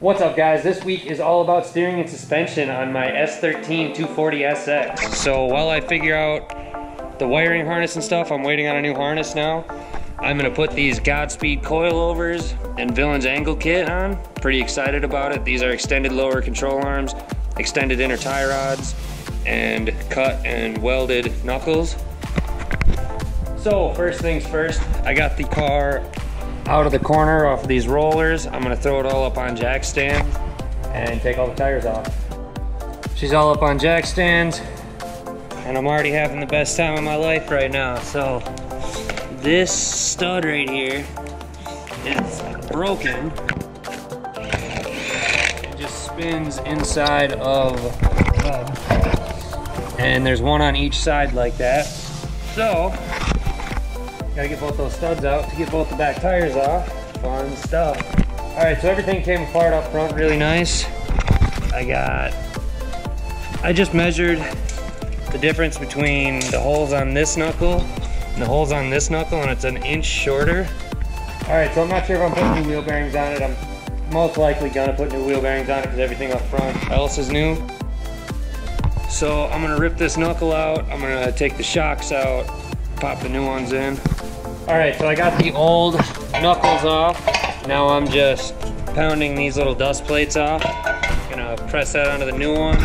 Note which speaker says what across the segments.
Speaker 1: What's up guys, this week is all about steering and suspension on my S13 240SX. So while I figure out the wiring harness and stuff, I'm waiting on a new harness now. I'm gonna put these Godspeed coilovers and Villains angle kit on. Pretty excited about it. These are extended lower control arms, extended inner tie rods, and cut and welded knuckles. So first things first, I got the car out of the corner off of these rollers. I'm gonna throw it all up on jack stands and take all the tires off. She's all up on jack stands and I'm already having the best time of my life right now. So this stud right here is broken. It just spins inside of the hub. And there's one on each side like that. So gotta get both those studs out to get both the back tires off. Fun stuff. All right, so everything came apart up front really nice. I just measured the difference between the holes on this knuckle and the holes on this knuckle, and it's an inch shorter. All right, so I'm not sure if I'm putting new wheel bearings on it. I'm most likely gonna put new wheel bearings on it because everything up front else is new. So I'm gonna rip this knuckle out. I'm gonna take the shocks out, pop the new ones in. All right, so I got the old knuckles off. Now I'm just pounding these little dust plates off. Gonna press that onto the new one.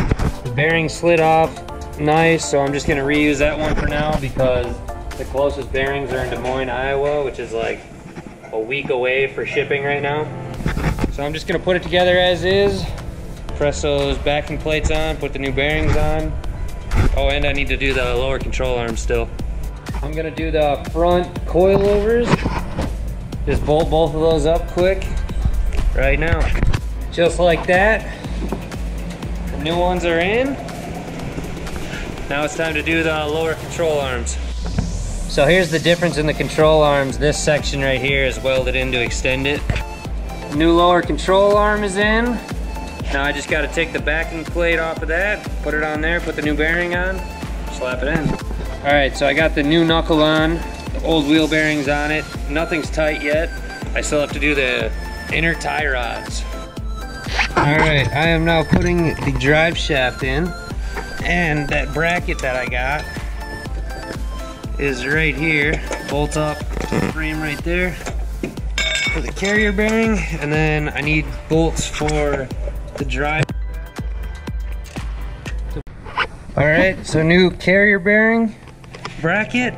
Speaker 1: The bearing slid off nice, so I'm just gonna reuse that one for now because the closest bearings are in Des Moines, Iowa, which is like a week away for shipping right now. So I'm just gonna put it together as is, press those backing plates on, put the new bearings on. Oh, and I need to do the lower control arms still. I'm gonna do the front coilovers. Just bolt both of those up quick right now. Just like that. The new ones are in. Now it's time to do the lower control arms. So here's the difference in the control arms. This section right here is welded in to extend it. New lower control arm is in. Now I just gotta take the backing plate off of that, put it on there, put the new bearing on, slap it in. All right, so I got the new knuckle on, the old wheel bearings on it. Nothing's tight yet. I still have to do the inner tie rods. All right, I am now putting the drive shaft in, and that bracket that I got is right here. Bolt up to the frame right there for the carrier bearing, and then I need bolts for the drive. All right, so new carrier bearing bracket.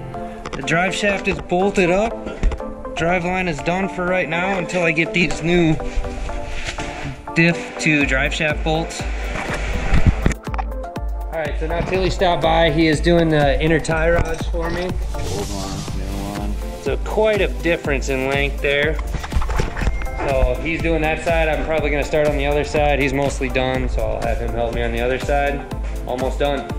Speaker 1: The drive shaft is bolted up. Drive line is done for right now until I get these new diff to drive shaft bolts. All right, so now Tilly stopped by. He is doing the inner tie rods for me. Old one, new one. So quite a difference in length there. So if he's doing that side, I'm probably gonna start on the other side. He's mostly done, so I'll have him help me on the other side. Almost done.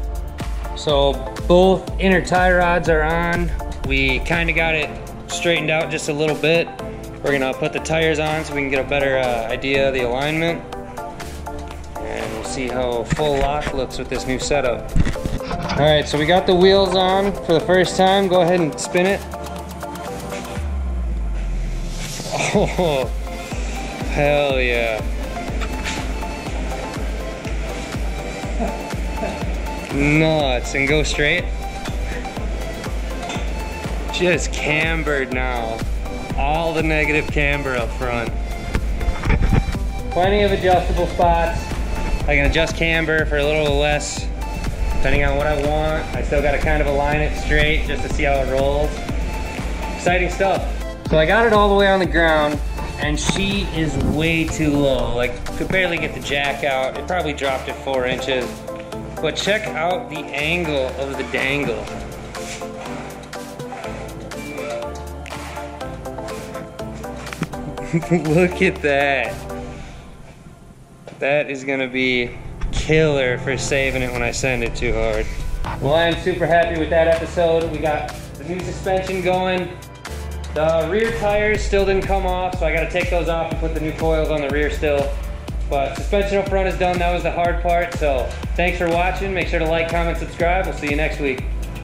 Speaker 1: So both inner tie rods are on. We kind of got it straightened out just a little bit. We're gonna put the tires on so we can get a better idea of the alignment. And we'll see how full lock looks with this new setup. All right, so we got the wheels on for the first time. Go ahead and spin it. Oh, hell yeah. Nuts, and go straight. Just cambered now. All the negative camber up front. Plenty of adjustable spots. I can adjust camber for a little less, depending on what I want. I still gotta kind of align it straight just to see how it rolls. Exciting stuff. So I got it all the way on the ground, and she is way too low. Like, could barely get the jack out. It probably dropped it 4 inches. But check out the angle of the dangle. Look at that. That is gonna be killer for saving it when I send it too hard. Well, I am super happy with that episode. We got the new suspension going. The rear tires still didn't come off, so I gotta take those off and put the new coils on the rear still. But suspension up front is done. That was the hard part. So thanks for watching. Make sure to like, comment, subscribe. We'll see you next week.